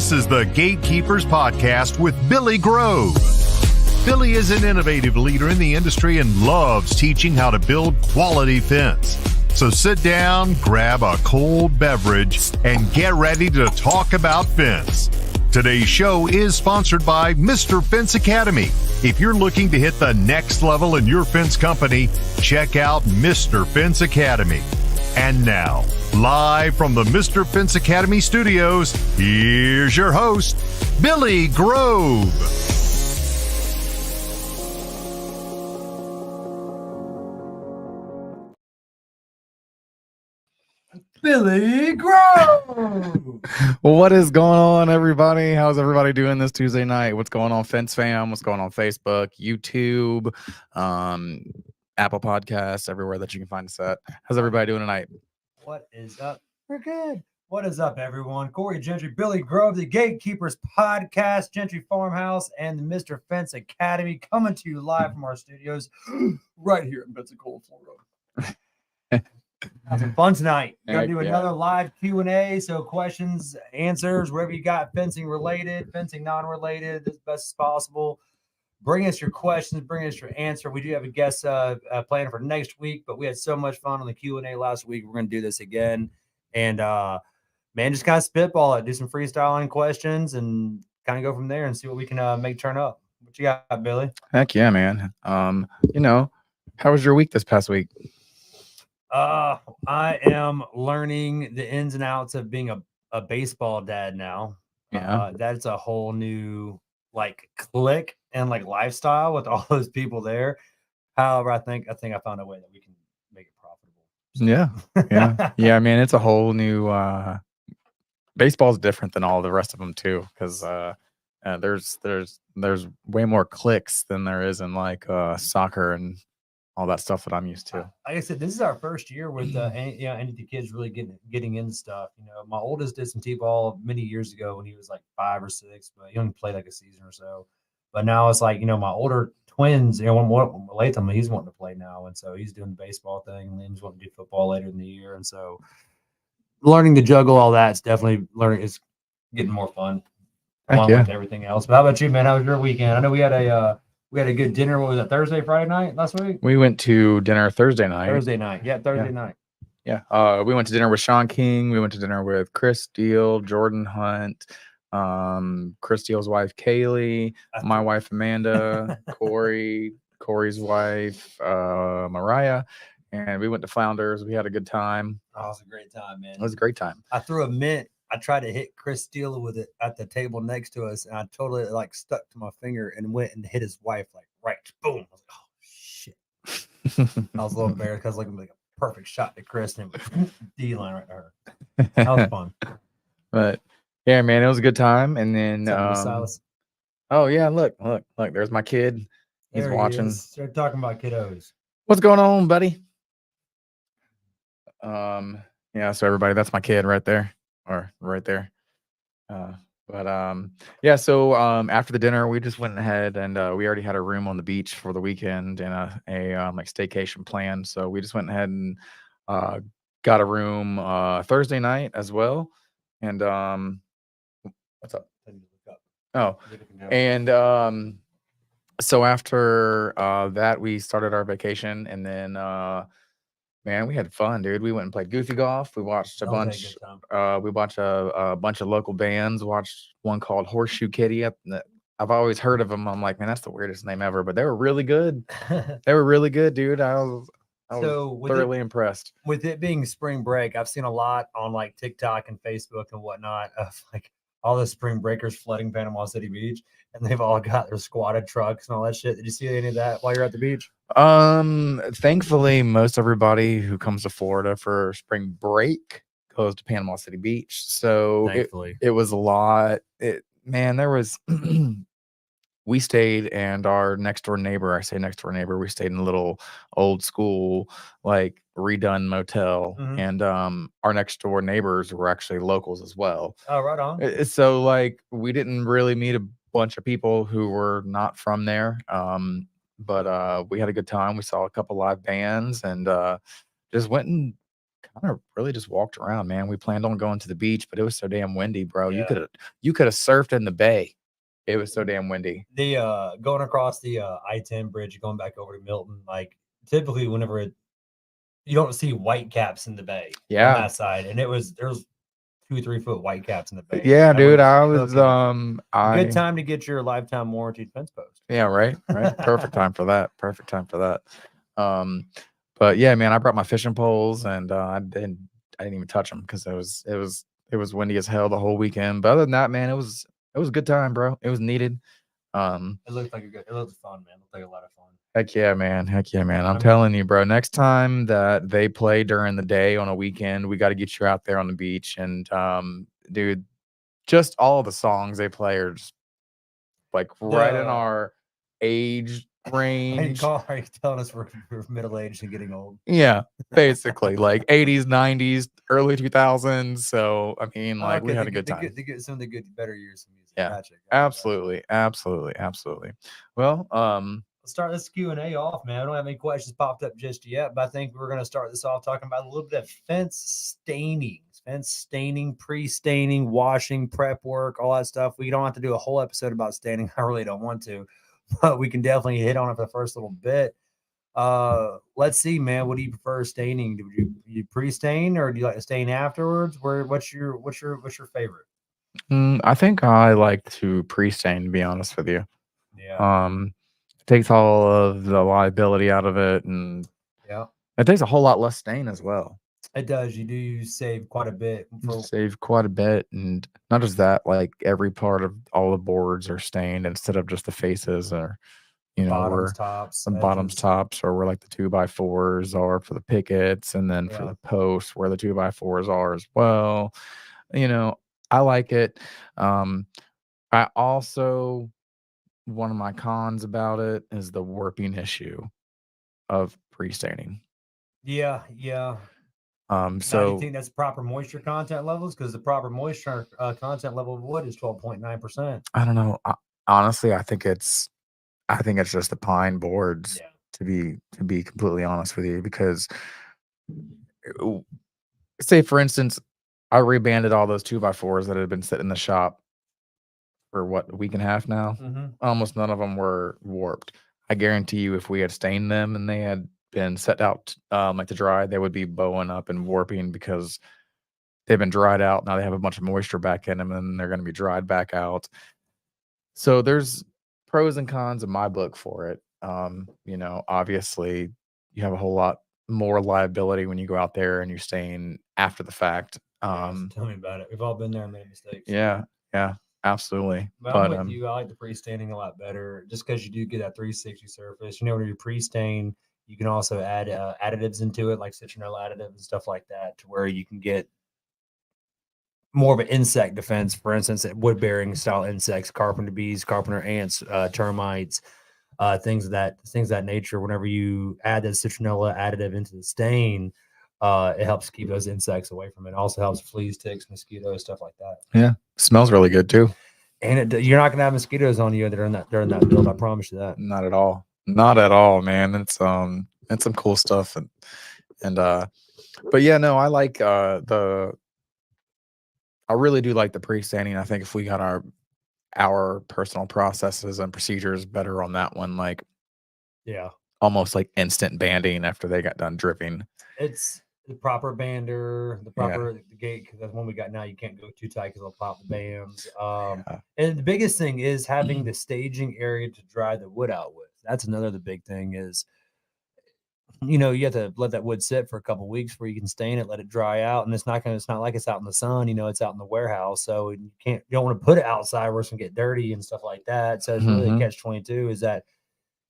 This is the Gatekeepers Podcast with Billy Grove. Billy is an innovative leader in the industry and loves teaching how to build quality fence. So sit down, grab a cold beverage, and get ready to talk about fence. Today's show is sponsored by Mr. Fence Academy. If you're looking to hit the next level in your fence company, check out Mr. Fence Academy. And now, live from the Mr. Fence Academy studios, here's your host, Billy Grove. Billy Grove. What is going on, everybody? How's everybody doing this Tuesday night? What's going on, Fence Fam? What's going on Facebook, YouTube, Apple Podcasts, everywhere that you can find us at? How's everybody doing tonight? What is up? We're good. What is up, everyone? Corey Gentry, Billy Grove, the Gatekeepers Podcast, Gentry Farmhouse, and the Mr. Fence Academy coming to you live from our studios right here in Pensacola, Florida. Having fun tonight. Gonna do another live Q&A. So questions, answers, wherever you got fencing related, fencing non-related, as best as possible. Bring us your questions, bring us your answer. We do have a guest planned for next week, but we had so much fun on the Q&A last week. We're gonna do this again. And man, just kind of spitball it, do some freestyling questions and kind of go from there and see what we can make turn up. What you got, Billy? Heck yeah, man. How was your week this past week? I am learning the ins and outs of being a baseball dad now. Yeah. That's a whole new clique and lifestyle with all those people there. However, I think I found a way that we can make it profitable. So. Yeah, man, it's a whole new baseball's different than all the rest of them too, because there's way more clicks than there is in soccer and all that stuff that I'm used to. Like I said, this is our first year with any of the kids really getting into stuff. You know, my oldest did some t-ball many years ago when he was 5 or 6, but he only played a season or so. But now it's my older twins, one Latham, he's wanting to play now, and so he's doing the baseball thing. Liam's wanting to do football later in the year, and so learning to juggle all that's definitely it's getting more fun along with everything else. But how about you, man? How was your weekend? I know we had a good dinner. What was it, Thursday, Friday night last week? We went to dinner Thursday night. Thursday night. Yeah. We went to dinner with Sean King. We went to dinner with Chris Steele, Jordan Hunt, Chris Steele's wife, Kaylee, my wife, Amanda, Corey's wife, Mariah. And we went to Flounders. We had a good time. Oh, it was a great time, man. It was a great time. I threw a mint. I tried to hit Chris Steele with it at the table next to us, and I totally stuck to my finger and went and hit his wife right, boom. I was like, oh shit. I was a little embarrassed because like a perfect shot to Chris and it was D-line right to her. That was fun. But yeah, man, it was a good time. And then oh yeah, look, there's my kid. He's watching. Start talking about kiddos. What's going on, buddy? Yeah, so everybody, that's my kid right there. Or right there. So after the dinner, we just went ahead and we already had a room on the beach for the weekend and a staycation plan. So we just went ahead and got a room Thursday night as well. And what's up? Oh, and so after that, we started our vacation, and then man, we had fun, dude. We went and played goofy golf. We watched a bunch. We watched a bunch of local bands. Watched one called Horseshoe Kitty. I've always heard of them. I'm like, man, that's the weirdest name ever. But they were really good. They were really good, dude. I was thoroughly impressed. With it being spring break, I've seen a lot on TikTok and Facebook and whatnot of all the spring breakers flooding Panama City Beach, and they've all got their squatted trucks and all that shit. Did you see any of that while you're at the beach? Thankfully, most everybody who comes to Florida for spring break goes to Panama City Beach. So it was a lot. There was we stayed, and our next door neighbor, I say next door neighbor, we stayed in a little old school, redone motel. Mm-hmm. And our next door neighbors were actually locals as well. Oh, right on. So we didn't really meet a bunch of people who were not from there. But we had a good time. We saw a couple live bands and just went and kind of really just walked around, man. We planned on going to the beach, but it was so damn windy, bro. Yeah. You could have surfed in the bay. It was so damn windy. The going across the I-10 bridge, going back over to Milton, like typically whenever you don't see white caps in the bay on Yeah. that side, and there's 2-3 foot white caps in the bay. Yeah, That dude. I was was good time to get your lifetime warranted fence post. Yeah, right. Perfect time for that. But yeah, man, I brought my fishing poles and I didn't even touch them because it was windy as hell the whole weekend. But other than that, man, it was a good time, bro. It was needed. It looked fun, man. It looked like a lot of fun. Heck yeah, man. I'm telling you, bro. Next time that they play during the day on a weekend, we got to get you out there on the beach. And dude, just all the songs they play are just like right in our age range. Are you telling us we're middle aged and getting old? Yeah, basically like 80s, 90s, early 2000s. So I mean, like we had a good time. They get some of the better years of music. Yeah, Gotcha. absolutely. Well, let's start this Q&A off, man. I don't have any questions popped up just yet, but I think we're going to start this off talking about a little bit of fence staining, pre-staining, washing, prep work, all that stuff. We don't have to do a whole episode about staining. I really don't want to, but we can definitely hit on it for the first little bit. Let's see, man. What do you prefer staining? Do you pre-stain or do you like to stain afterwards? What's your favorite? I think I like to pre-stain, to be honest with you. Yeah. It takes all of the liability out of it, and yeah, it takes a whole lot less stain as well. It does. You do save quite a bit. And not just that, like every part of all the boards are stained instead of just the faces or, bottoms, tops, or where like the 2x4s are for the pickets, and then for the posts where the 2x4s are as well. I like it. I also, one of my cons about it is the warping issue of pre-staining. Yeah. So you think that's proper moisture content levels? Because the proper moisture content level of wood is 12.9%. I don't know. Honestly, I think it's just the pine boards. Yeah. To be completely honest with you, because say for instance, I rebanded all those 2x4s that had been sitting in the shop for a week and a half now. Mm-hmm. Almost none of them were warped. I guarantee you, if we had stained them and they had been set out like to dry, they would be bowing up and warping because they've been dried out. Now they have a bunch of moisture back in them, and they're going to be dried back out. So there's pros and cons in my book for it. Obviously you have a whole lot more liability when you go out there and you stain after the fact. Tell me about it. We've all been there and made mistakes. Yeah, absolutely. But I'm with you. I like the pre-staining a lot better just because you do get that 360 surface. When you pre-stain, you can also add additives into it, like citronella additive and stuff like that, to where you can get more of an insect defense. For instance, wood-bearing style insects, carpenter bees, carpenter ants, termites, things of that nature. Whenever you add that citronella additive into the stain, it helps keep those insects away from it. It also helps fleas, ticks, mosquitoes, stuff like that. Yeah, smells really good too. And you're not gonna have mosquitoes on you during that build. I promise you that. Not at all, man. It's some cool stuff, but yeah, no, I like I really do like the pre-staining. I think if we got our personal processes and procedures better on that one, like almost like instant banding after they got done dripping. It's the proper bander, the gate, because that's one we got now. You can't go too tight because they'll pop the bands. And the biggest thing is having the staging area to dry the wood out with. That's the big thing is, you have to let that wood sit for a couple of weeks before you can stain it, let it dry out. And it's not like it's out in the sun, it's out in the warehouse. So you don't want to put it outside where it's gonna get dirty and stuff like that. So it's really a catch-22 is that,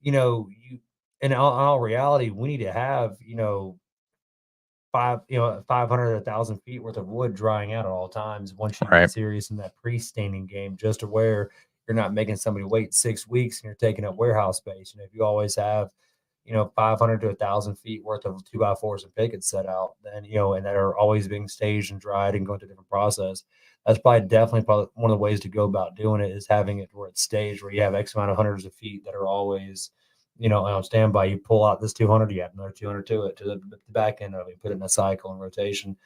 in all reality, we need to have, 500 to 1,000 feet worth of wood drying out at all times once you get serious in that pre-staining game, just to where you're not making somebody wait 6 weeks and you're taking up warehouse space. If you always have 500 to 1,000 feet worth of 2x4s and pickets set out, then and that are always being staged and dried and going through a different process. That's definitely one of the ways to go about doing it, is having it where it's staged, where you have X amount of hundreds of feet that are always on standby, you pull out this 200, you add another 200 to it, to the back end of it, put it in a cycle and rotation.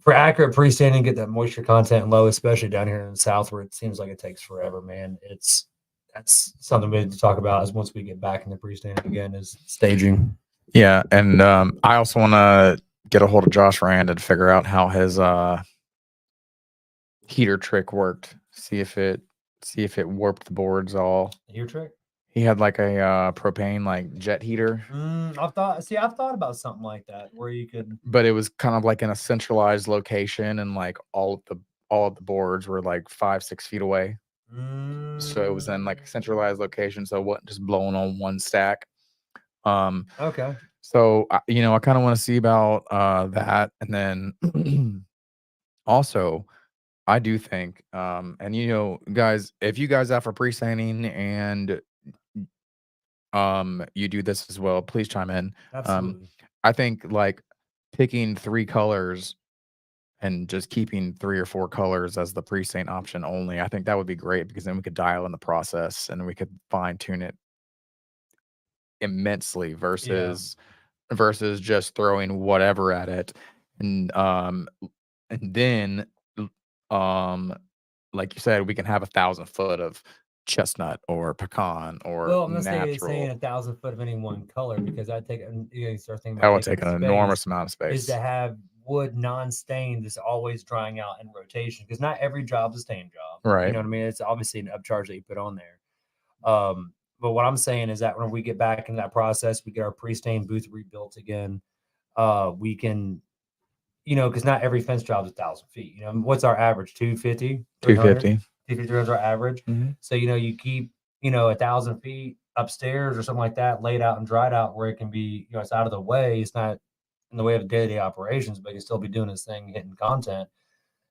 For accurate pre-standing, get that moisture content low, especially down here in the south where it seems like it takes forever, man. That's something we need to talk about is once we get back in the pre-standing again is staging. Yeah, and I also want to get a hold of Josh Rand and figure out how his heater trick worked. See if it warped the boards all. Heater trick? He had like a propane like jet heater. I've thought about something like that where you could, but it was kind of like in a centralized location, and like all of the boards were like 5-6 feet away. So it was in like a centralized location, so it wasn't just blowing on one stack. Okay. So I kind of want to see about that, and then also I do think, and guys, if you guys have for pre-sanding and you do this as well, please chime in. Absolutely. I think like picking 3 colors and just keeping 3 or 4 colors as the pre-stain option only. I think that would be great because then we could dial in the process and we could fine tune it immensely versus just throwing whatever at it. And then like you said, we can have 1,000 foot of chestnut or pecan or Well, I'm not natural. saying 1,000 foot of any one color because I'd take start thinking That about would take an enormous amount of space. is to have wood non-stained just always drying out in rotation because not every job's a stain job. Right. You know what I mean? It's obviously an upcharge that you put on there. But what I'm saying is that when we get back in that process, we get our pre-stained booth rebuilt again. We can, because not every fence job is 1,000 feet. What's our average? 250, 250. 250 is our average. Mm-hmm. So, you keep, 1,000 feet upstairs or something like that, laid out and dried out where it can be, it's out of the way. It's not in the way of daily operations, but you can still be doing this thing, hitting content.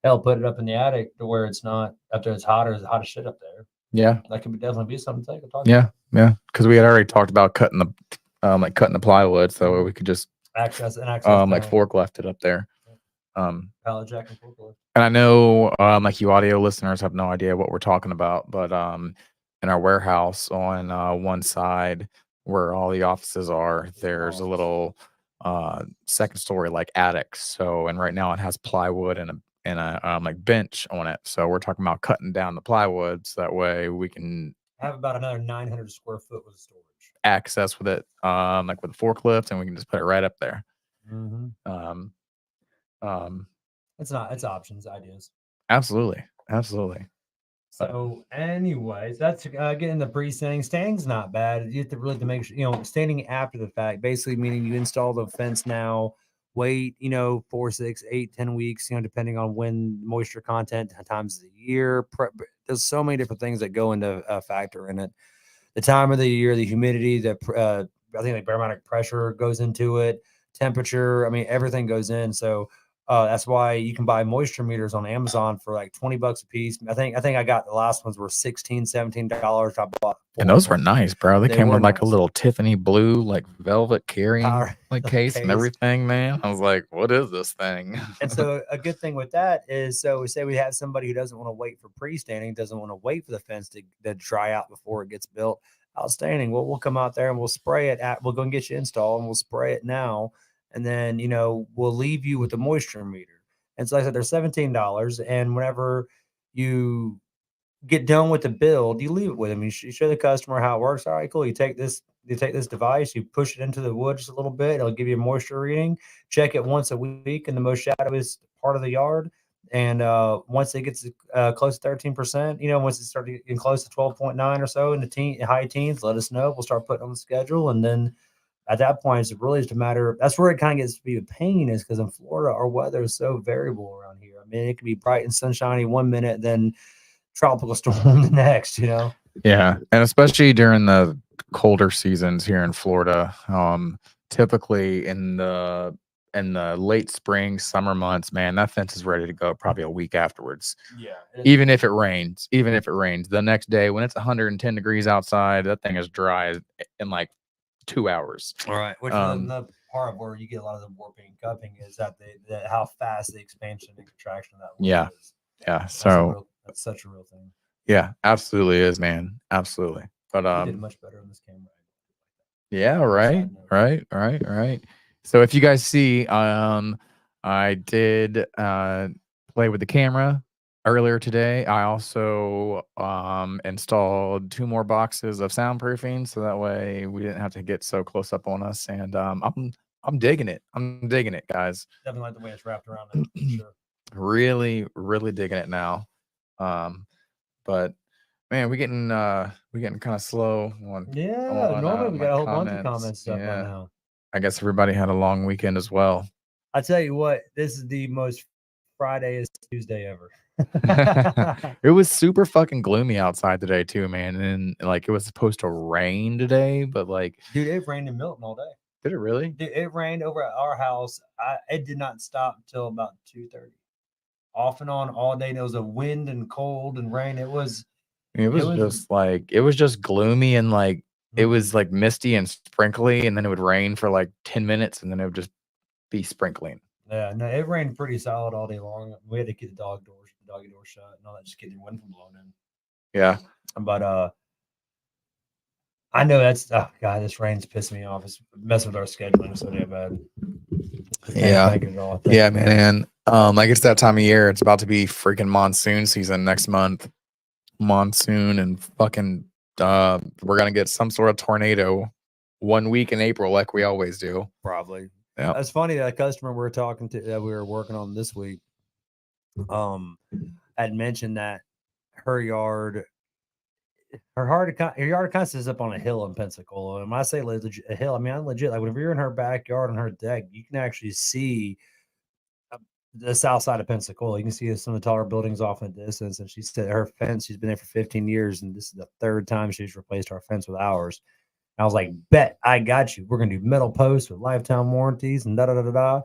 Hell, put it up in the attic to where it's not up there. It's hot as shit up there. Yeah. That could definitely be something to take a talk about. Yeah. Because we had already talked about cutting the plywood so we could just access like forklift it up there. Pallet jack and forklift. And I know like you audio listeners have no idea what we're talking about, but in our warehouse on one side where all the offices are, there's a little second story like attic. So, and right now it has plywood and a like bench on it. So we're talking about cutting down the plywood so that way we can have about another 900 square foot with storage access with it, like with a forklift, and we can just put it right up there. Mm-hmm. It's options, ideas. Absolutely. So anyways, that's getting the pre-standing. Standing's not bad. You have to really make sure, standing after the fact, basically meaning you install the fence now, wait, 4, 6, 8, 10 weeks, depending on when moisture content, times of the year. There's so many different things that go into a factor in it. The time of the year, the humidity, I think the barometric pressure goes into it, temperature. I mean, everything goes in. So that's why you can buy moisture meters on Amazon for like $20 a piece. I think I got the last ones were $16, $17. I bought, and those were nice, bro. They came with like nice. A little Tiffany blue, like velvet carrying case and everything, man. I was like, what is this thing? And so a good thing with that is, so we say we have somebody who doesn't want to wait for pre-standing, doesn't want to wait for the fence to dry out before it gets built. Outstanding. Well, we'll come out there and we'll spray it. We'll go and get you installed and we'll spray it now. And then, we'll leave you with the moisture meter. And so like I said, they're $17. And whenever you get done with the build, you leave it with them. You show the customer how it works. All right, cool. You take this device, you push it into the wood just a little bit. It'll give you a moisture reading. Check it once a week in the most shadowiest part of the yard. And once it gets close to 13%, once it starts getting close to 12.9 or so in the high teens, let us know. We'll start putting on the schedule. And then at that point, it's really just a matter. That's where it kind of gets to be a pain, is because in Florida, our weather is so variable around here. I mean, it can be bright and sunshiny one minute, then tropical storm the next. Yeah, and especially during the colder seasons here in Florida, typically in the late spring, summer months, man, that fence is ready to go probably a week afterwards. Yeah. Even if it rains, the next day when it's 110 degrees outside, that thing is dry in like 2 hours. All right. Which is another part of where you get a lot of the warping and cupping is that how fast the expansion and contraction of that wood is. Yeah. So that's such a real thing. Yeah, absolutely is, man. Absolutely. But You did much better on this camera. yeah, right, right. So if you guys see, I did play with the camera earlier today. I also installed 2 more boxes of soundproofing, so that way we didn't have to get so close up on us. And I'm digging it. I'm digging it, guys. Definitely like the way it's wrapped around it, for sure. Really, really digging it now. But man, we're getting kind of slow on. Yeah, normally we my got a whole bunch of comments stuff by Yeah. now. I guess everybody had a long weekend as well. I tell you what, this is the most Friday-ist Tuesday ever. It was super fucking gloomy outside today too, man. And like it was supposed to rain today, but like, Dude, it rained in Milton all day. did it really? Dude, it rained over at our house. It did not stop until about 2:30. Off and on all day. And it was a wind and cold and rain. It was just gloomy and like it was like misty and sprinkly, and then it would rain for like 10 minutes and then it would just be sprinkling. Yeah, no, it rained pretty solid all day long. We had to keep the doggy door shut and all that, just get the wind from blowing in. Yeah. But I know that's God, this rain's pissing me off. It's messing with our scheduling so damn bad. Yeah. Yeah, man. Like it's that time of year. It's about to be freaking monsoon season next month. Monsoon and fucking we're gonna get some sort of tornado 1 week in April, like we always do. Probably. Yeah. That's funny. That customer we were talking to that we were working on this week, had mentioned that her yard kind of sits up on a hill in Pensacola. And when I say legit, a hill, I mean I'm legit. Like whenever you're in her backyard on her deck, you can actually see the south side of Pensacola. You can see some of the taller buildings off in the distance. And she said her fence, she's been there for 15 years, and this is the 3rd time she's replaced our fence with ours. I was like, bet I got you. We're gonna do metal posts with lifetime warranties and da da da da da.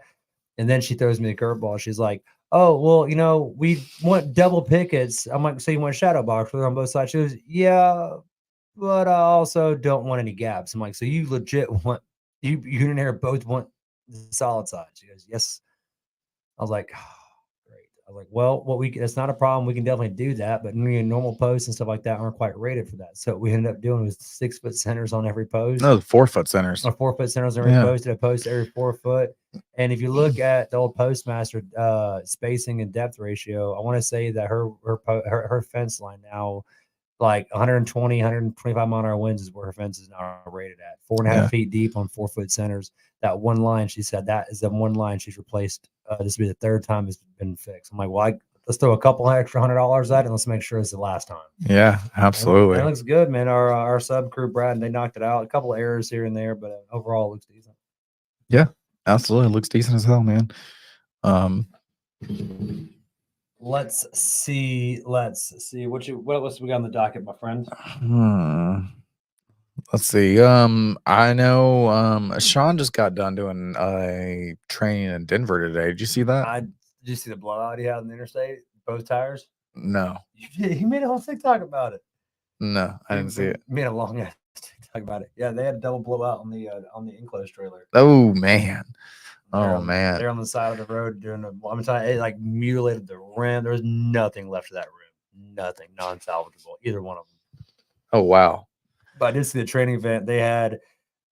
And then she throws me the curveball. She's like, "Oh, well, we want double pickets." I'm like, "So you want shadow box on both sides?" She goes, "Yeah, but I also don't want any gaps." I'm like, "So you legit want you and her both want the solid side?" She goes, "Yes." I was like, oh, great. I was like, well, that's not a problem. We can definitely do that, but normal posts and stuff like that aren't quite rated for that. So what we ended up doing was 6-foot centers on every post. No, 4-foot centers. Or 4-foot centers on every post. And a post every 4 foot. And if you look at the old Postmaster spacing and depth ratio, I want to say that her fence line now, like 120, 125 mile an hour winds is where her fence is now rated at. 4.5 feet deep on 4-foot centers. That one line, she said, that is the one line she's replaced. This will be the 3rd time it's been fixed. I'm like, well, let's throw a couple extra $100 at it, and let's make sure it's the last time. Yeah, absolutely. It looks good, man. Our sub crew, Brad, and they knocked it out. A couple of errors here and there, but overall, it looks decent. Yeah, absolutely. It looks decent as hell, man. Let's see. What else we got on the docket, my friend? Let's see. I know Sean just got done doing a training in Denver today. Did you see that? Did you see the blowout he had on the interstate? Both tires? No. He made a whole TikTok about it. No, I didn't see it. He made a long ass TikTok about it. Yeah, they had a double blowout on the enclosed trailer. Oh man. Man. They're on the side of the road doing I'm telling you, it like mutilated the rim. There was nothing left of that rim. Nothing, non-salvageable, either one of them. Oh wow. But I did see the training event. They had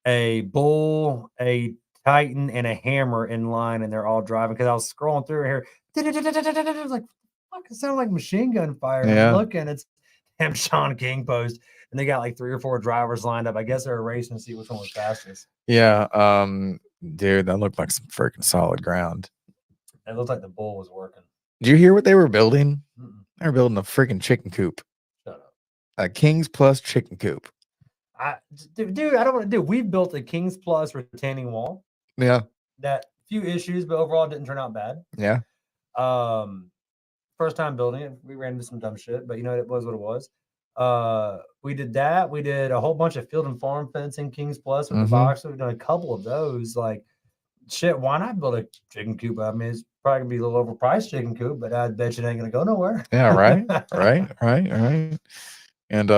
a bull, a Titan, and a Hammer in line, and they're all driving. Because I was scrolling through here, like, fuck, it sounded like machine gun fire. Yeah. I'm looking, it's damn Sean King post, and they got like 3 or 4 drivers lined up. I guess they're racing to see which one was fastest. Yeah, dude, that looked like some freaking solid ground. It looked like the bull was working. Did you hear what they were building? Mm-mm. They were building a freaking chicken coop. Shut up. A Kings Plus chicken coop. Dude, I don't want to do. We built a Kings Plus retaining wall. Yeah. That few issues, but overall it didn't turn out bad. Yeah. First time building it. We ran into some dumb shit, but it was what it was. We did that. We did a whole bunch of field and farm fencing Kings Plus with the box. We've done a couple of those. Like, shit, why not build a chicken coop? I mean, it's probably gonna be a little overpriced chicken coop, but I bet you it ain't gonna go nowhere. Yeah, right. Right. And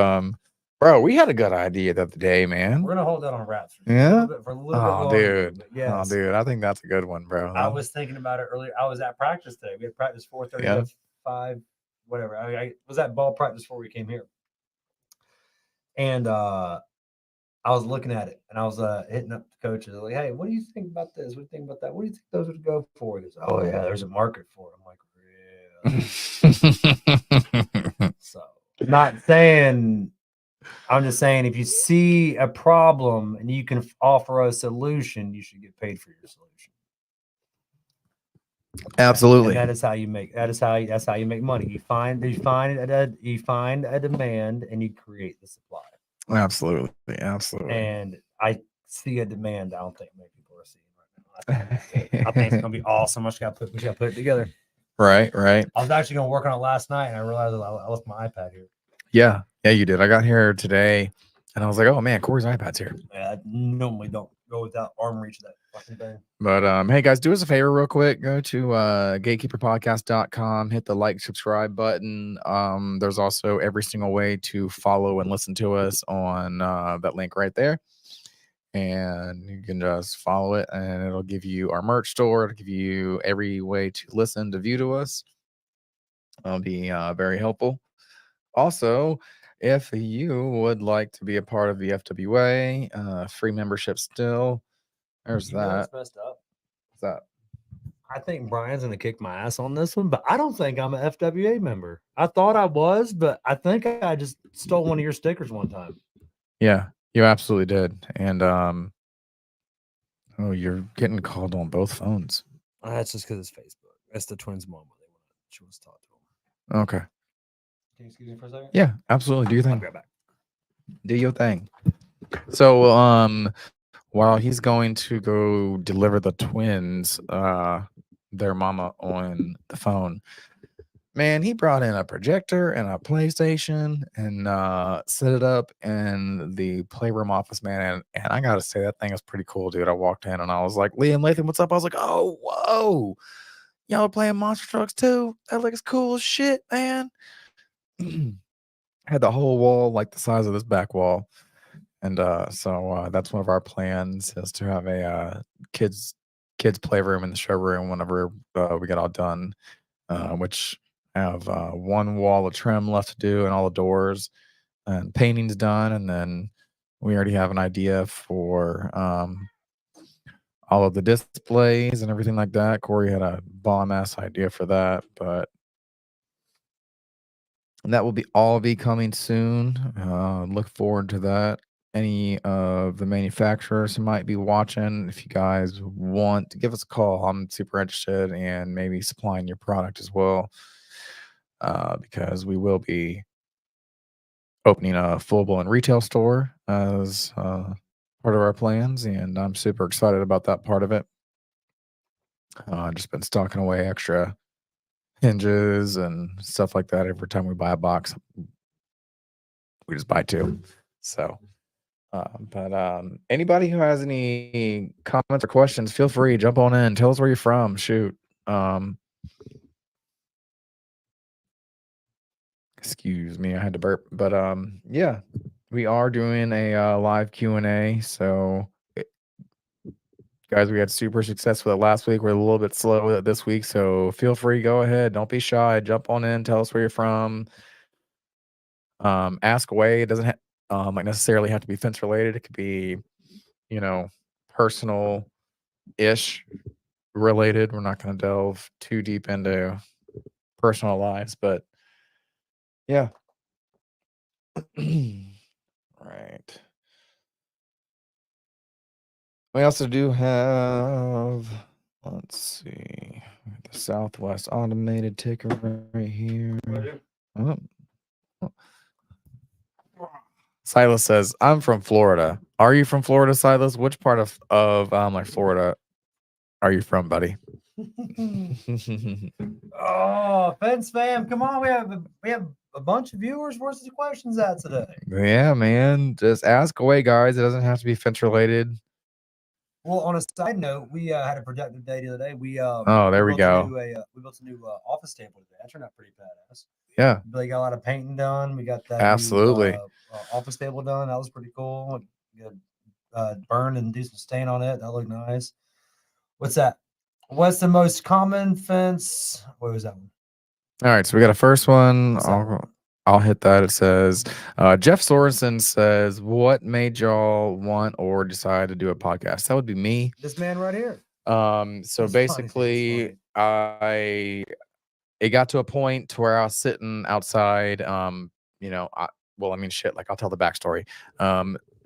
bro, we had a good idea the other day, man. We're gonna hold that on wraps for a little bit longer. Dude. Yes. Oh, dude, I think that's a good one, bro. I was thinking about it earlier. I was at practice today. We had practice 4:30 to 5, whatever. I was at ball practice before we came here. And I was looking at it and I was hitting up the coaches like, hey, what do you think about this? What do you think about that? What do you think those would go for? He goes, oh yeah, there's a market for it. I'm like, really? So not saying, I'm just saying if you see a problem and you can offer a solution, you should get paid for your solution. Absolutely. And that is how you make that's how you make money. You find a demand and you create the supply. Absolutely. And I see a demand I don't think many people are seeing right now. I think it's gonna be awesome. We just gotta put it together. Right. I was actually gonna work on it last night and I realized I left my iPad here. Yeah, you did. I got here today and I was like, oh man, Corey's iPad's here. Yeah, I normally don't go without arm reach of that fucking thing. But hey guys, do us a favor real quick. Go to gatekeeperpodcast.com, hit the like, subscribe button. There's also every single way to follow and listen to us on that link right there. And you can just follow it and it'll give you our merch store. It'll give you every way to listen, to view to us. It'll be very helpful. Also, if you would like to be a part of the FWA, free membership still. There's that. Messed up. What's that? I think Brian's gonna kick my ass on this one, but I don't think I'm an FWA member. I thought I was, but I think I just stole one of your stickers one time. Yeah, you absolutely did. And oh, you're getting called on both phones. That's just because it's Facebook. That's the twins' mom. She wants to talk to him. Okay. Can you excuse me for a second? Yeah, absolutely. Do your thing. I'll be right back. Do your thing. So while he's going to go deliver the twins their mama on the phone, man, he brought in a projector and a PlayStation and set it up in the playroom office, man. And I gotta say, that thing is pretty cool, dude. I walked in and I was like, Liam Latham, what's up? I was like, oh, whoa, y'all are playing Monster Trucks too? That looks cool as shit, man. Had the whole wall like the size of this back wall. And so that's one of our plans, is to have a kids playroom in the showroom whenever we get all done, which I have one wall of trim left to do and all the doors and painting's done. And then we already have an idea for all of the displays and everything like that. Corey had a bomb ass idea for that, but that will be coming soon. Look forward to that. Any of the manufacturers who might be watching, if you guys want to give us a call, I'm super interested in maybe supplying your product as well, because we will be opening a full-blown retail store as part of our plans, and I'm super excited about that part of it. I've just been stocking away extra hinges and stuff like that. Every time we buy a box, we just buy two. So but anybody who has any comments or questions, feel free, jump on in, tell us where you're from. Shoot. Excuse me, I had to burp. But yeah, we are doing a live Q&A. So guys, we had super success with it last week. We're a little bit slow with it this week, so feel free, go ahead, don't be shy, jump on in, tell us where you're from. Ask away. It doesn't like necessarily have to be fence related. It could be, personal ish related. We're not going to delve too deep into personal lives, but yeah. Right. We also do have, let's see, the Southwest automated ticker right here. Oh. Silas says, I'm from Florida. Are you from Florida, Silas? Which part of like Florida are you from, buddy? Oh, Fence fam, come on. We have a bunch of viewers. Where's the questions at today? Yeah, man. Just ask away, guys. It doesn't have to be fence related. Well, on a side note, we had a productive day the other day. We there we go. We built a new office table today. That turned out pretty badass. Yeah. Billy got a lot of painting done. We got that absolutely new, office table done. That was pretty cool. Burn and do some stain on it. That looked nice. What's that? What's the most common fence? What was that one? All right, so we got a first one. I'll hit that. It says, Jeff Sorensen says, what made y'all want or decide to do a podcast? That would be me. This man right here. So That's funny. basically, it got to a point to where I was sitting outside. Shit, like I'll tell the backstory.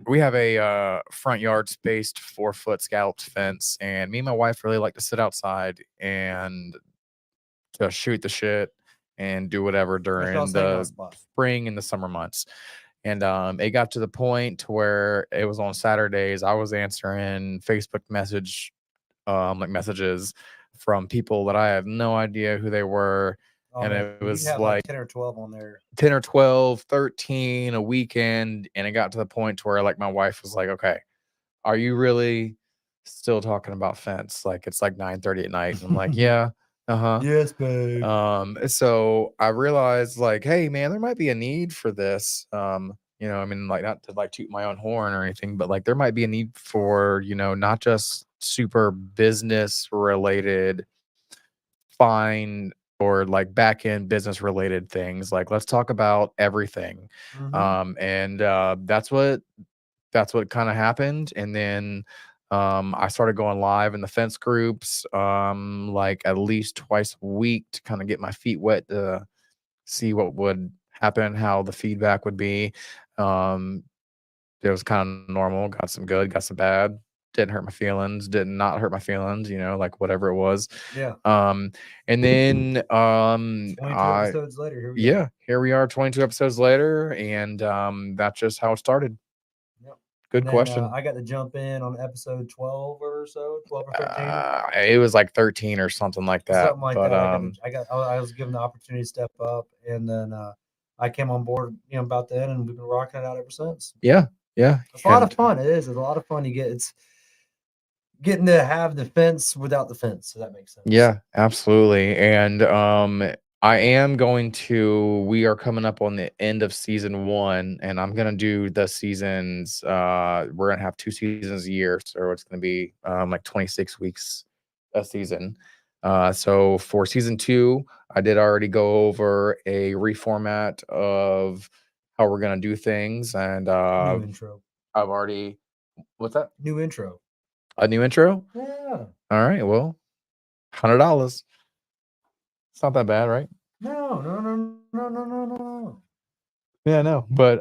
We have a front yard spaced 4-foot scalloped fence, and me and my wife really like to sit outside and just shoot the shit and do whatever during the spring and the summer months. And it got to the point to where it was on Saturdays. I was answering Facebook messages from people that I had no idea who they were. And it was like 10 or 12 on there. 10 or 12, 13 a weekend. And it got to the point to where like my wife was like, okay, are you really still talking about fence? Like it's like 9:30 at night. And I'm like, yeah. Yes, babe. So I realized like, hey man, there might be a need for this. Like not to like toot my own horn or anything, but like there might be a need for, not just super business related fine or like back end business related things. Like let's talk about everything. That's what kind of happened. And then I started going live in the fence groups, like at least twice a week to kind of get my feet wet to see what would happen, how the feedback would be. It was kind of normal, got some good, got some bad, didn't hurt my feelings, did not hurt my feelings, like whatever it was. Yeah. And then 22 episodes later, here we are 22 episodes later, and that's just how it started. Good question. I got to jump in on episode 12 or so, 12 or 13. It was like 13 or something like that. Something like that. I was given the opportunity to step up, and then I came on board, about then, and we've been rocking it out ever since. Yeah. It's a lot of fun. It is. It's a lot of fun. It's getting to have the fence without the fence. So that makes sense. Yeah, absolutely. And we are coming up on the end of season 1, and I'm going to do the seasons. We're going to have 2 seasons a year. So it's going to be like 26 weeks a season. So for season 2, I did already go over a reformat of how we're going to do things. And new intro. I've already, what's that? New intro. A new intro? Yeah. All right. Well, $100. It's not that bad, right? No. Yeah, no. But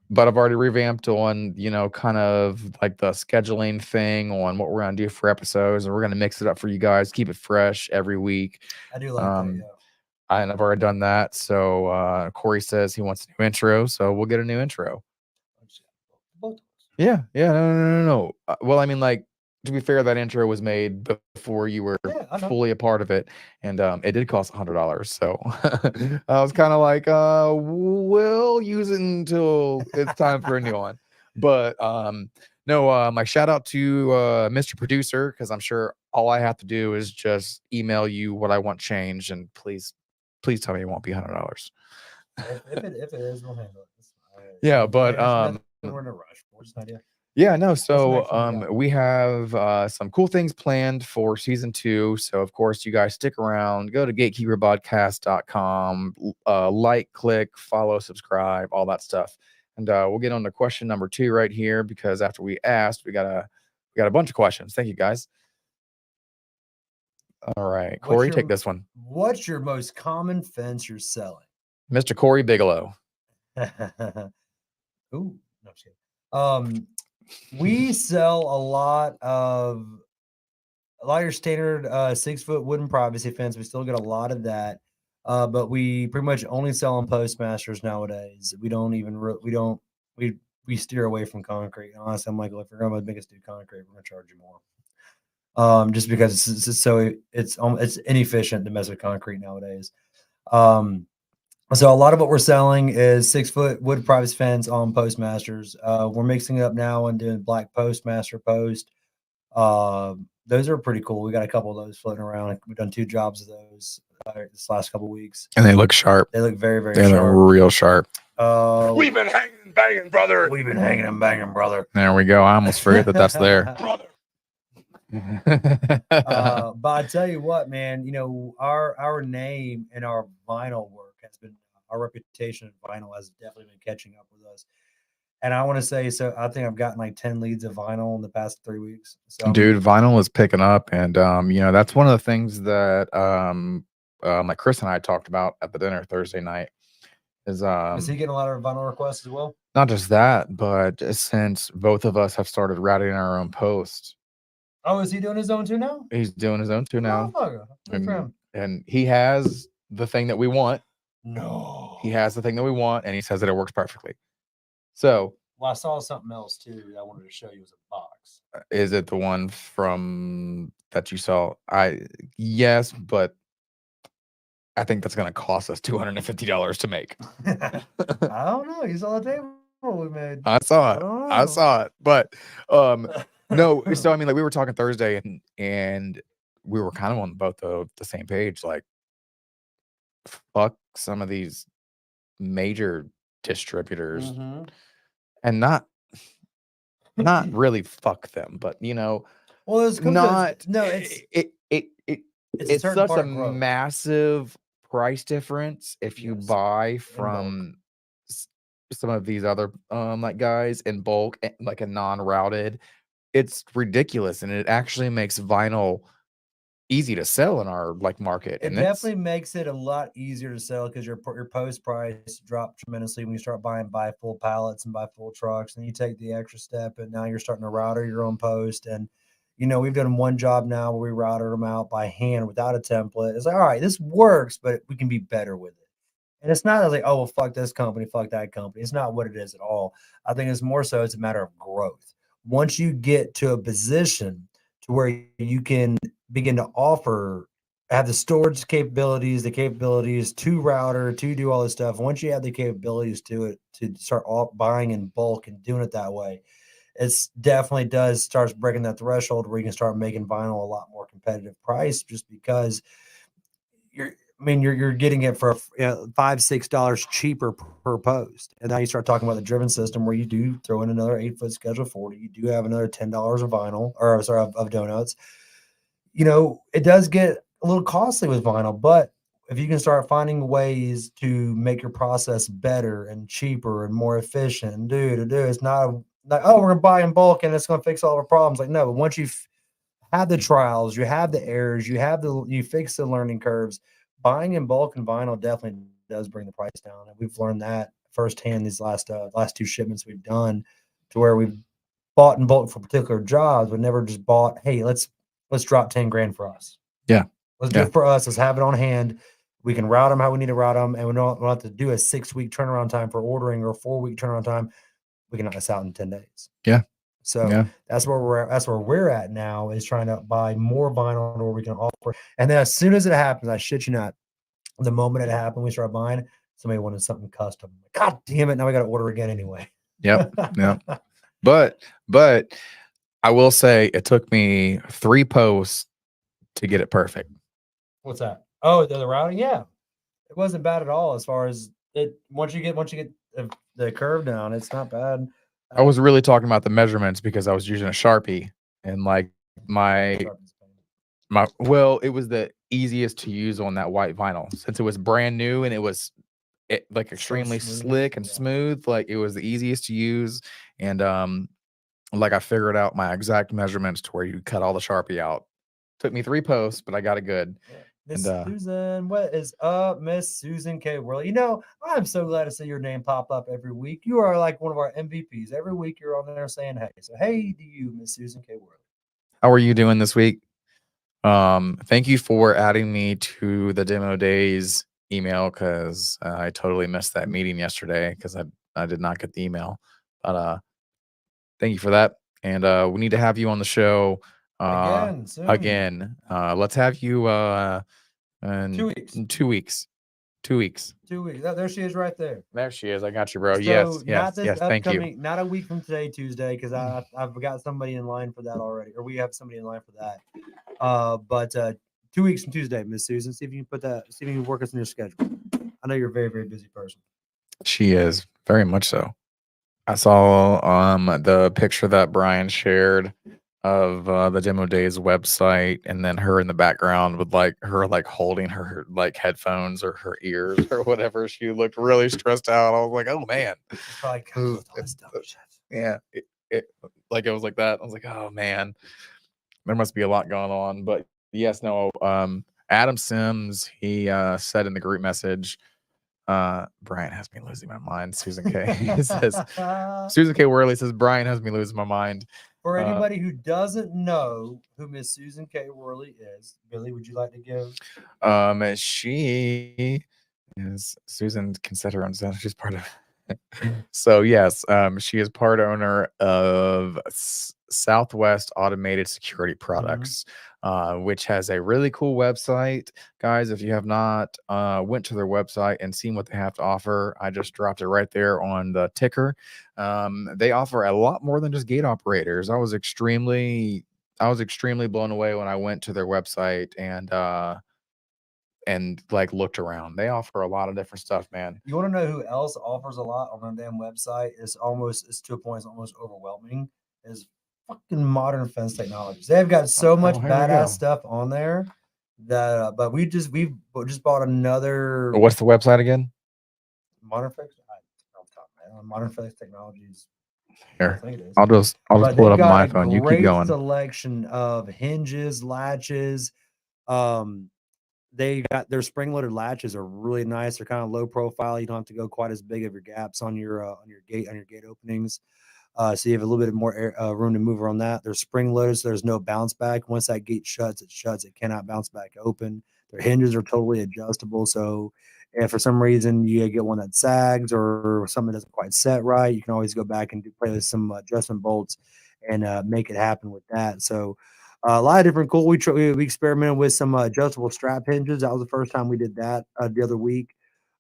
but I've already revamped on, kind of like the scheduling thing on what we're gonna do for episodes, and we're gonna mix it up for you guys, keep it fresh every week. I do like that, yeah. And I've already done that. So Corey says he wants a new intro, so we'll get a new intro. Yeah. No. Well, I mean, like, to be fair, that intro was made before you were fully a part of it, and it did cost $100. So I was kind of like, we'll use it until it's time for a new one. But no, my shout out to Mr. Producer, because I'm sure all I have to do is just email you what I want changed, and please tell me it won't be $100. If it is, we'll handle it. Yeah, but we're in a rush. We're just not yet. Yeah, no. So we have some cool things planned for season 2. So of course, you guys stick around. Go to gatekeeperpodcast.com. Like, click, follow, subscribe, all that stuff. And we'll get on to question number 2 right here, because after we asked, we got a bunch of questions. Thank you, guys. All right, Corey, take this one. What's your most common fence you're selling? Mr. Corey Bigelow. Ooh, no, I'm just kidding. We sell a lot of your standard 6-foot wooden privacy fence. We still get a lot of that, but we pretty much only sell on Postmasters nowadays. We don't even we steer away from concrete. Honestly, I'm like, if you're going to make us do concrete, we're going to charge you more. Just because it's inefficient to mess with concrete nowadays. So a lot of what we're selling is 6-foot wood privacy fence on Postmasters. We're mixing it up now and doing black Postmaster post. Those are pretty cool. We got a couple of those floating around. We've done 2 jobs of those this last couple of weeks. And they look sharp. They look very, very sharp. They look real sharp. We've been hanging and banging, brother. We've been hanging and banging, brother. There we go. I almost forget that's there. Brother. But I tell you what, man, our name and our vinyl work has been our reputation in vinyl has definitely been catching up with us. And I want to say, so I think I've gotten like 10 leads of vinyl in the past 3 weeks. So Dude, vinyl is picking up, and that's one of the things that like Chris and I talked about at the dinner Thursday night. Is he getting a lot of vinyl requests as well? Not just that, but since both of us have started routing our own posts. Oh, is he doing his own too now? He's doing his own too now. Oh, good for him. And he has the thing that we want. No. He has the thing that we want, and he says that it works perfectly. So, well, I saw something else too that I wanted to show you as a box. Is it the one from that you saw? Yes, but I think that's going to cost us $250 to make. I don't know. He's on the table we made. I saw it. But no, so I mean, like we were talking Thursday and we were kind of on both the same page. Like, fuck some of these major distributors, and not really fuck them, but well, it's not. No, it's such a massive price difference if you buy from some of these other like guys in bulk, like a non-routed. It's ridiculous, and it actually makes vinyl easy to sell in our like market. It definitely makes it a lot easier to sell because your post price dropped tremendously when you start buying full pallets and buy full trucks, and you take the extra step, and now you're starting to router your own post. And we've done one job now where we routed them out by hand without a template. It's like, all right, this works, but we can be better with it. And it's not like, oh, well, fuck this company, fuck that company. It's not what it is at all. I think it's more so it's a matter of growth. Once you get to a position to where you can begin to have the storage capabilities, the capabilities to router, to do all this stuff. Once you have the capabilities to start buying in bulk and doing it that way, it's definitely starts breaking that threshold where you can start making vinyl a lot more competitive price, just because you're getting it for $5-6 cheaper per post. And now you start talking about the driven system where you do throw in another 8-foot Schedule 40. You do have another $10 of vinyl, or sorry, of donuts. It does get a little costly with vinyl, but if you can start finding ways to make your process better and cheaper and more efficient, and it's not like, oh, we're gonna buy in bulk and it's gonna fix all of our problems. Like, no, but once you've had the trials, you have the errors, you fix the learning curves. Buying in bulk and vinyl definitely does bring the price down, and we've learned that firsthand these last 2 shipments we've done, to where we've bought in bulk for particular jobs, but never just bought. Hey, let's drop 10 grand for us. Yeah, let's do it for us. Let's have it on hand. We can route them how we need to route them, and we don't have to do a 6-week turnaround time for ordering or a 4-week turnaround time. We can knock this out in 10 days. Yeah. So that's where we're at now, is trying to buy more vinyl where we can offer. And then as soon as it happens, I shit you not, the moment it happened, we start buying, somebody wanted something custom. God damn it. Now we got to order again anyway. Yep. But I will say it took me 3 posts to get it perfect. What's that? Oh, the routing? Yeah. It wasn't bad at all as far as it. Once you get the curve down, it's not bad. I was really talking about the measurements because I was using a Sharpie, and like it was the easiest to use on that white vinyl since it was brand new, and it was like extremely slick and smooth. Like, it was the easiest to use. And like I figured out my exact measurements to where you cut all the Sharpie out. Took me 3 posts, but I got it good. Yeah. Miss Susan, what is up, Miss Susan K. Worley? I'm so glad to see your name pop up every week. You are like one of our MVPs. Every week you're on there saying hey. So hey to you, Miss Susan K. Worley. How are you doing this week? Thank you for adding me to the Demo Days email, because I totally missed that meeting yesterday because I did not get the email. But thank you for that. And we need to have you on the show again. Let's have you in 2 weeks. 2 weeks. 2 weeks. 2 weeks. There she is right there. There she is. I got you, bro. So yes. Thank you. Not a week from today, Tuesday, because I've got somebody in line for that already, or we have somebody in line for that. But 2 weeks from Tuesday, Miss Susan. See if you can work us in your schedule. I know you're a very, very busy person. She is very much so. I saw the picture that Brian shared of the Demo Days website, and then her in the background with her holding her like headphones or her ears or whatever. She looked really stressed out. I was like, oh man. It's probably Ooh, with all this dumb shit. Yeah, it was like that. I was like, oh man, there must be a lot going on. But yes, no. Adam Sims, he said in the group message, Brian has me losing my mind. Susan K. He says, Susan K. Worley says, Brian has me losing my mind. For anybody who doesn't know who Miss Susan K. Worley is, Billy, would you like to give? She is Susan. Consider her own. She's part of. So yes, she is part owner of Southwest Automated Security Products, which has a really cool website. Guys, if you have not went to their website and seen what they have to offer, I just dropped it right there on the ticker. They offer a lot more than just gate operators. I was extremely blown away when I went to their website and like looked around. They offer a lot of different stuff, man. You want to know who else offers a lot on their damn website? It's to a point, it's almost overwhelming. Is fucking Modern Fence Technologies. They've got so much badass stuff on there that, but we've just bought another. What's the website again? Modern Fence. Modern Fence Technologies. Here, I'll just pull it up on my phone. You keep going. Selection of hinges, latches. They got their spring-loaded latches are really nice. They're kind of low profile. You don't have to go quite as big of your gaps on your gate openings. So you have a little bit more room to move around that. They're spring-loaded, so there's no bounce back. Once that gate shuts, it shuts. It cannot bounce back open. Their hinges are totally adjustable. So if for some reason you get one that sags or something doesn't quite set right, you can always go back and play with some adjustment bolts and make it happen with that. So a lot of different cool. We experimented with some adjustable strap hinges. That was the first time we did that the other week.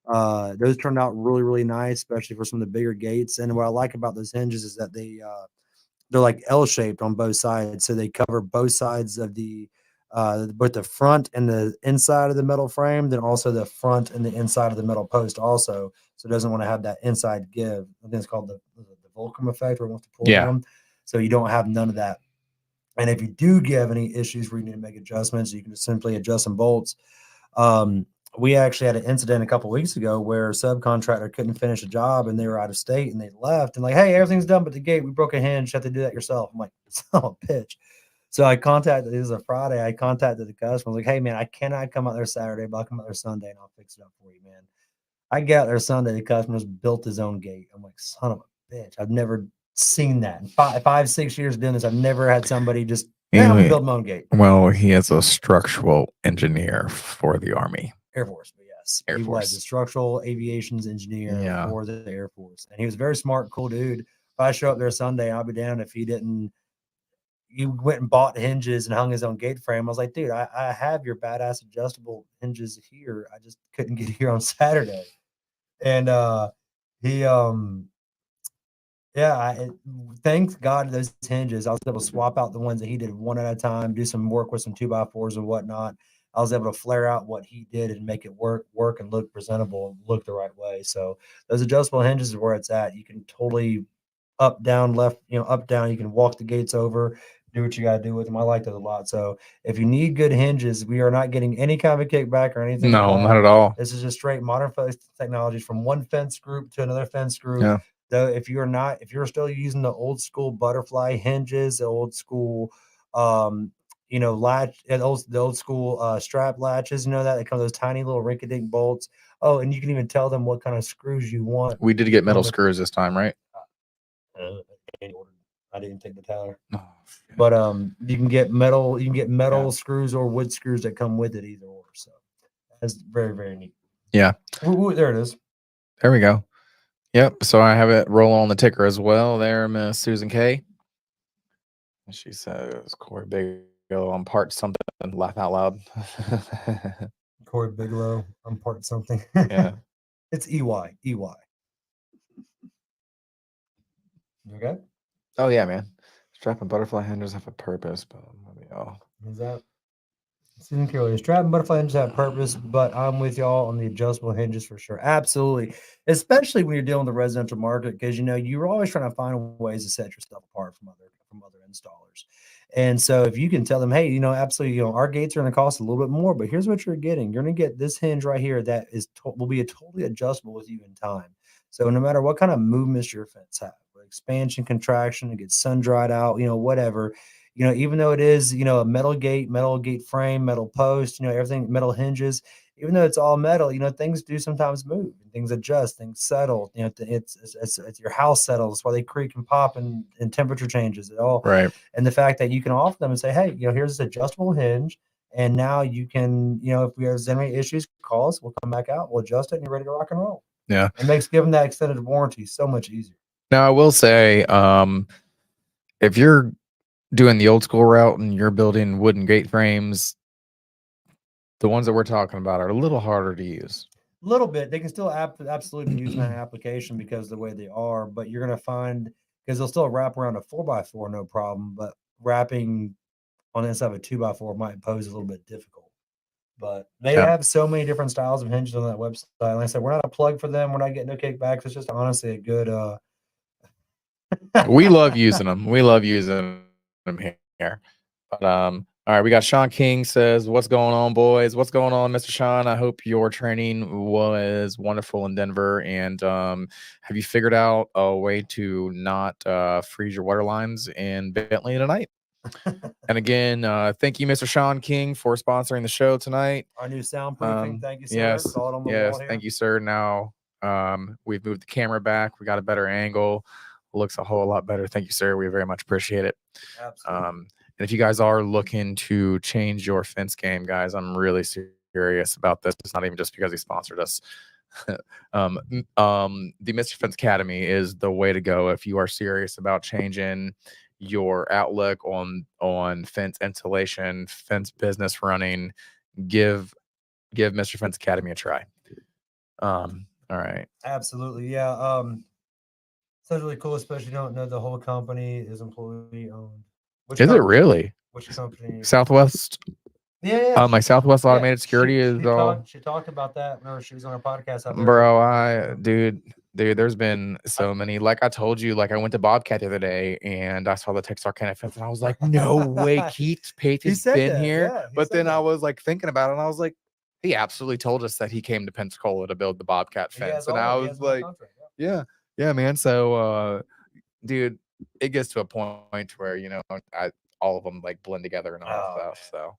Those turned out really, really nice, especially for some of the bigger gates. And what I like about those hinges is that they're like L-shaped on both sides, so they cover both sides of both the front and the inside of the metal frame, then also the front and the inside of the metal post also. So it doesn't want to have that inside give. I think it's called the Volcom effect, where it wants to pull down. So you don't have none of that. And if you do have any issues where you need to make adjustments, you can just simply adjust some bolts. We actually had an incident a couple of weeks ago where a subcontractor couldn't finish a job and they were out of state and they left and like, hey, everything's done but the gate. We broke a hinge. You have to do that yourself. I'm like, son of a bitch. So it was a Friday. I contacted the customer. I was like, hey, man, I cannot come out there Saturday, but I'll come out there Sunday and I'll fix it up for you, man. I got out there Sunday. The customer's built his own gate. I'm like, son of a bitch. I've never seen that in 5-6 years doing this. I've never had somebody just build my own gate. Well, he is a structural engineer for the Army, Air Force, but yes, Air Force. was a structural aviations engineer for the Air Force, and he was a very smart, cool dude. If I show up there Sunday, I'll be damned if he went and bought hinges and hung his own gate frame. I was like, dude, I have your badass adjustable hinges here. I just couldn't get here on Saturday, and thanks God those hinges. I was able to swap out the ones that he did one at a time, do some work with some 2x4s and whatnot. I was able to flare out what he did and make it work and look presentable and look the right way. So those adjustable hinges is where it's at. You can totally up, down, left, up, down. You can walk the gates over, do what you got to do with them. I like that a lot. So if you need good hinges, we are not getting any kind of a kickback or anything. No, not at all. This is just straight Modern Fence Technologies from one fence group to another fence group. Yeah. Though if you're still using the old school butterfly hinges, the old school latch, the old school strap latches, that they come those tiny little rinky-dink bolts. Oh, and you can even tell them what kind of screws you want. We did get metal screws this time, right? I didn't take the Tyler. But you can get metal screws or wood screws that come with it either or. So that's very, very neat. Yeah. Ooh, there it is. There we go. Yep. So I have it roll on the ticker as well. There, Miss Susan K. She says Corey Bigelow on part something. Laugh out loud. Corey Bigelow on part something. Yeah. It's EY. You okay? Oh yeah, man. Strap and butterfly hinges have a purpose, but Is that Susan K. Strap and butterfly hinges have purpose, but I'm with y'all on the adjustable hinges for sure. Absolutely. Especially when you're dealing with the residential market, because you're always trying to find ways to set your stuff apart from other installers. And so if you can tell them, hey, absolutely, our gates are going to cost a little bit more, but here's what you're getting. You're going to get this hinge right here that will be totally adjustable with you in time. So no matter what kind of movements your fence have, expansion, contraction, it gets sun dried out, whatever, even though it is, a metal gate frame, metal post, everything, metal hinges, even though it's all metal, things do sometimes move, things adjust, things settle. It's your house settles. That's why they creak and pop and temperature changes it all. Right. And the fact that you can offer them and say, hey, here's this adjustable hinge. And now you can, if we have any issues, call us. We'll come back out. We'll adjust it and you're ready to rock and roll. Yeah. It makes giving that extended warranty so much easier. Now, I will say, if you're doing the old school route and you're building wooden gate frames, the ones that we're talking about are a little harder to use. A little bit. They can still absolutely be used in an application because of the way they are, but you're going to find, because they'll still wrap around a 4x4, no problem, but wrapping on the inside of a 2x4 might pose a little bit difficult. But they have so many different styles of hinges on that website. Like I said, we're not a plug for them. We're not getting no kickbacks. It's just honestly a good we love using them. We love using them here. But all right, we got Sean King says, "What's going on, boys? What's going on, Mr. Sean? I hope your training was wonderful in Denver. And have you figured out a way to not freeze your water lines in Bentley tonight?" And again, thank you, Mr. Sean King, for sponsoring the show tonight. Our new soundproofing. Thank you, sir. Yes, yes, thank you, sir. Now we've moved the camera back. We got a better angle. Looks a whole lot better. Thank you, sir. We very much appreciate it. Absolutely. And if you guys are looking to change your fence game, guys, I'm really serious about this. It's not even just because he sponsored us. The Mr. Fence Academy is the way to go if you are serious about changing your outlook on fence installation, fence business running. Give Mr. Fence Academy a try. All right. Absolutely. Yeah. Sounds really cool, especially you don't know the whole company is employee owned. Is it really? Which company? Southwest. Yeah. My Southwest Automated Security She talked about that whenever she was on her podcast. Bro, dude, there's been so many. Like I told you, like I went to Bobcat the other day and I saw the Texarkana fence and I was like, no way, Keith Pate has been here. Yeah, but then I was like thinking about it and I was like, he absolutely told us that he came to Pensacola to build the Bobcat fence. And I was like, yeah, man. So, dude, it gets to a point where, all of them like blend together and all that stuff. So.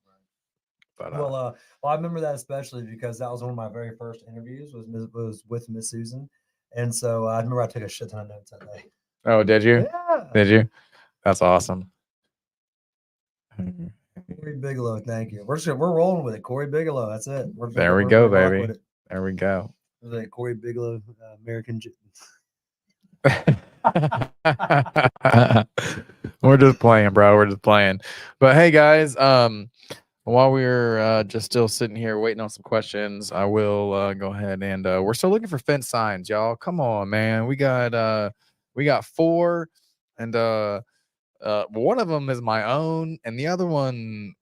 But, well, I remember that especially because that was one of my very first interviews was with Miss Susan, and so I remember I took a shit ton of notes that day. Oh, did you? Yeah. Did you? That's awesome. Corey Bigelow, thank you. We're rolling with it. Corey Bigelow, that's it. There we go, baby. There we go. Like Corey Bigelow, American. We're just playing, bro. We're just playing. But hey, guys, while we're just still sitting here waiting on some questions, I will go ahead and we're still looking for fence signs, y'all. Come on, man. We got 4, and one of them is my own, and the other one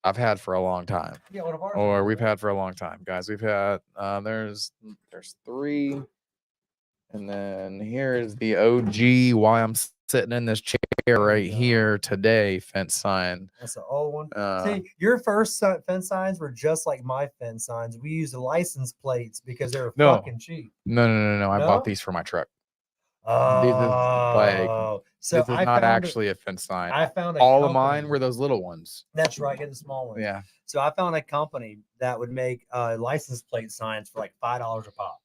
I've had for a long time. Yeah, one of ours. Or we've had for a long time, guys. We've had there's 3, and then here is the OG. Why I'm sitting in this chair right here today, fence sign. That's the old one. See, your first fence signs were just like my fence signs. We used license plates because they were fucking cheap. No. I bought these for my truck. Oh, this is not actually a fence sign. I found all of mine were those little ones. That's right, get the small ones. Yeah. So I found a company that would make license plate signs for like $5 a pop.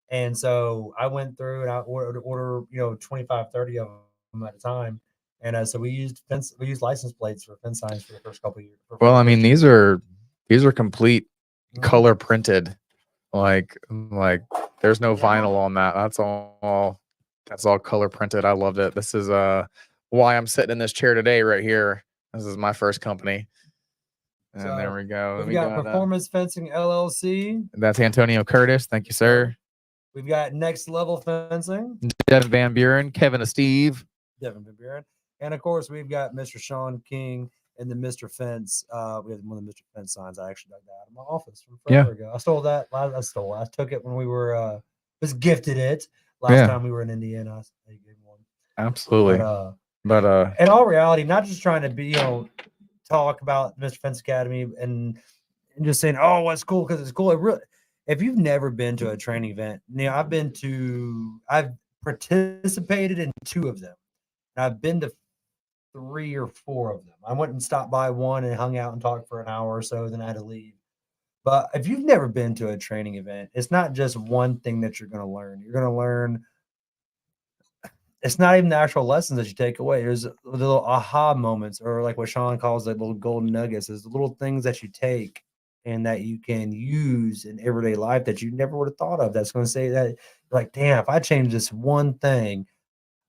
And so I went through and I order 25, 30 of them at a time. And so we used license plates for fence signs for the first couple of years. Well, I mean, these are complete color printed. Like there's no vinyl on that. That's all color printed. I loved it. This is why I'm sitting in this chair today right here. This is my first company. And so there we go. We got Performance Fencing LLC. That's Antonio Curtis. Thank you, sir. We've got Next Level Fencing. Devin Van Buren, Kevin and Steve. Devin Van Buren. And of course, we've got Mr. Sean King and the Mr. Fence. We have one of the Mr. Fence signs. I actually dug that out of my office from forever ago. I stole that. I took it when we were was gifted it last time we were in Indiana. I gave one. Absolutely. But, But in all reality, not just trying to be, talk about Mr. Fence Academy and just saying, oh, what's cool because it's cool. It really, if you've never been to a training event, I've participated in 2 of them. And I've been to 3 or 4 of them. I went and stopped by one and hung out and talked for an hour or so, then I had to leave. But if you've never been to a training event, it's not just one thing that you're going to learn. You're going to learn. It's not even the actual lessons that you take away. There's the little aha moments, or like what Sean calls the little golden nuggets. There's the little things that you take and that you can use in everyday life that you never would have thought of. That's going to say that, like, damn, if I change this one thing,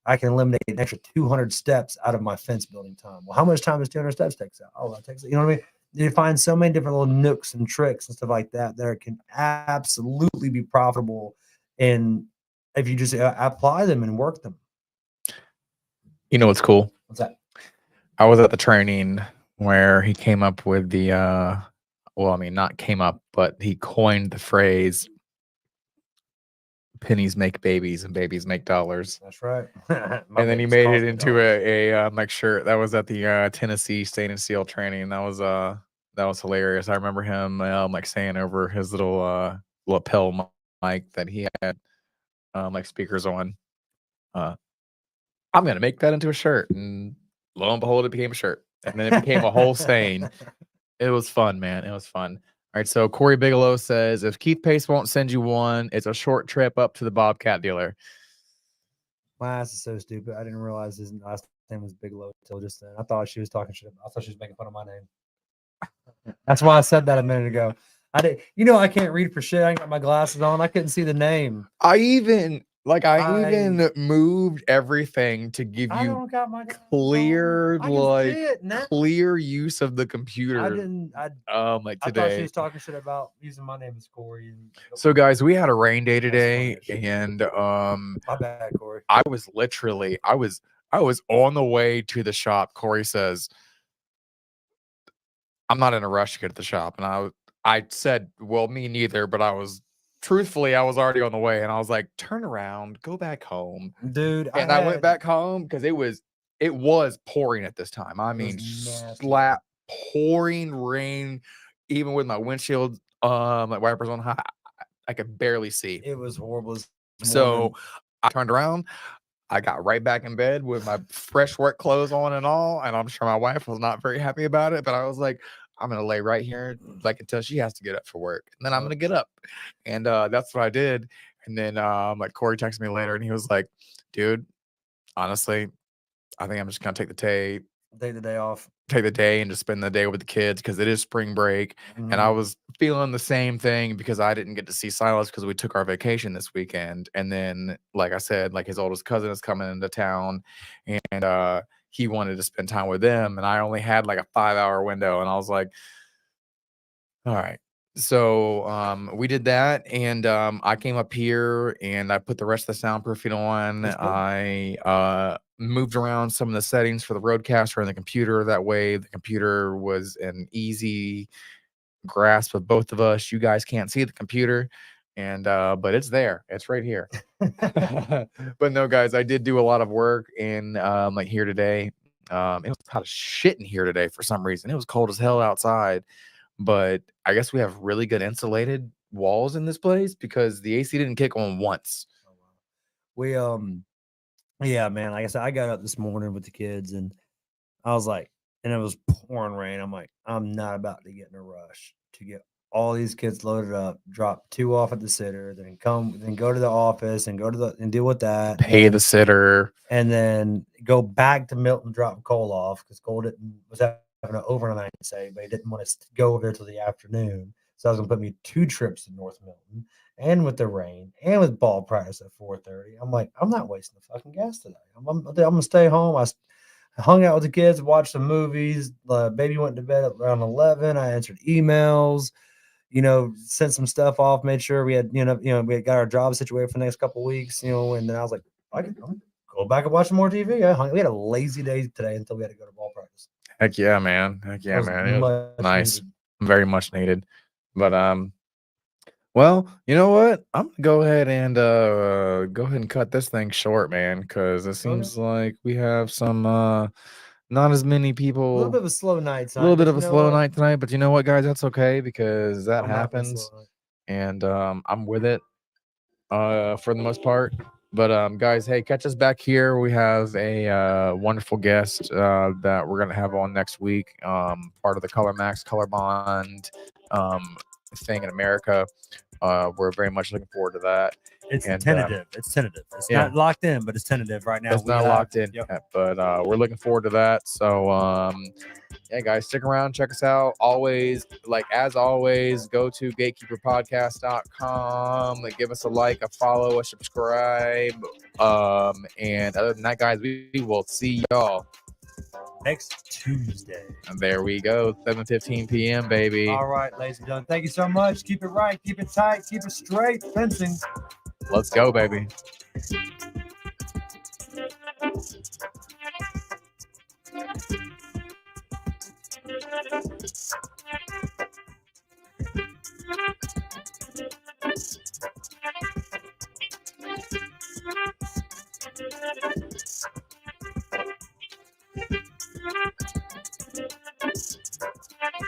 I can eliminate an extra 200 steps out of my fence building time. Well, how much time does 200 steps take out? Oh, that takes, you know what I mean? You find so many different little nooks and tricks and stuff like that that can absolutely be profitable, and if you just apply them and work them. you know what's cool? What's that? I was at the training where he came up with the well, I mean, not came up, but he coined the phrase pennies make babies and babies make dollars. That's right. And then he made it into a like shirt. That was at the Tennessee Stain and Seal training. That was hilarious. I remember him like saying over his little lapel mic that he had like speakers on, I'm gonna make that into a shirt, and lo and behold, it became a shirt, and then it became a whole stain. It was fun, man. It was fun. All right, so Corey Bigelow says, if Keith Pace won't send you one, it's a short trip up to the Bobcat dealer. My ass is so stupid. I didn't realize his last name was Bigelow until just then. I thought she was talking shit. I thought she was making fun of my name. That's why I said that a minute ago. I did. I can't read for shit. I ain't got my glasses on. I couldn't see the name. I even moved everything to give I you don't got my clear, I can see like it now. clear use of the computer. I didn't. Like I thought she today. was talking shit about using my name as Corey. So guys, we had a rain day today, That's funny. and My bad, Corey. I was on the way to the shop. Corey says, I'm not in a rush to get to the shop. And I said, well, me neither, but I was already on the way, and I was like, turn around, go back home. Dude. And I went back home because it was pouring at this time. I mean, slap pouring rain, even with my windshield like wipers on high, I could barely see. It was horrible. So I turned around. I got right back in bed with my fresh work clothes on and all, and I'm sure my wife was not very happy about it, but I was like, I'm going to lay right here like until she has to get up for work. And then I'm going to get up. And that's what I did. And then like Corey texted me later, and he was like, dude, honestly, I think I'm just going to take the day off. Take the day and just spend the day with the kids because it is spring break. Mm-hmm. And I was feeling the same thing because I didn't get to see Silas because we took our vacation this weekend. And then, like I said, like his oldest cousin is coming into town, and he wanted to spend time with them. And I only had like a 5-hour window. And I was like, all right. So we did that, and I came up here and I put the rest of the soundproofing on. I moved around some of the settings for the Rodecaster and the computer. That way the computer was an easy grasp of both of us. You guys can't see the computer, and but it's there. It's right here. But no, guys, I did do a lot of work in like here today. It was hot as shit in here today for some reason. It was cold as hell outside. But I guess we have really good insulated walls in this place because the AC didn't kick on once. We yeah, man. Like I said, I got up this morning with the kids, and I was like, and it was pouring rain. I'm like, I'm not about to get in a rush to get all these kids loaded up, drop 2 off at the sitter, then go to the office and and deal with that. Pay the sitter, and then go back to Milton, drop Cole off because Cole was having an overnight stay, but he didn't want to go over there till the afternoon. So I was gonna put me 2 trips to North Milton, and with the rain, and with ball practice at 4:30. I'm like, I'm not wasting the fucking gas today. I'm gonna stay home. I hung out with the kids, watched some movies. Baby went to bed at around 11. I answered emails, sent some stuff off, made sure we had, we had got our job situated for the next couple of weeks, and then I was like, I'm gonna go back and watch some more TV. We had a lazy day today until we had to go to ball practice. Heck yeah, man. It was nice. Needed. Very much needed. But Well, you know what? I'm gonna go ahead and cut this thing short, man, because it seems like we have some not as many A little people. bit of a slow night, A little tonight, bit but of you a know slow what? night tonight, but you know what, guys? That's okay because that I'm having a slow happens, night. and I'm with it for the most part. But guys, hey, catch us back here. We have a wonderful guest that we're gonna have on next week. Part of the Color Max Color Bond thing in America. We're very much looking forward to that. It's And tentative. It's tentative. It's yeah. not locked in, but it's tentative right now. It's not locked in Yep. yet, but we're looking forward to that. So yeah, guys, stick around, check us out. Always, as always, go to gatekeeperpodcast.com, give us a like, a follow, a subscribe. And other than that, guys, we will see y'all Next Tuesday. and there we go, 7:15 p.m. baby. All right, ladies and gentlemen. Thank you so much. Keep it right. Keep it tight. Keep it straight. Fencing. Let's go, baby.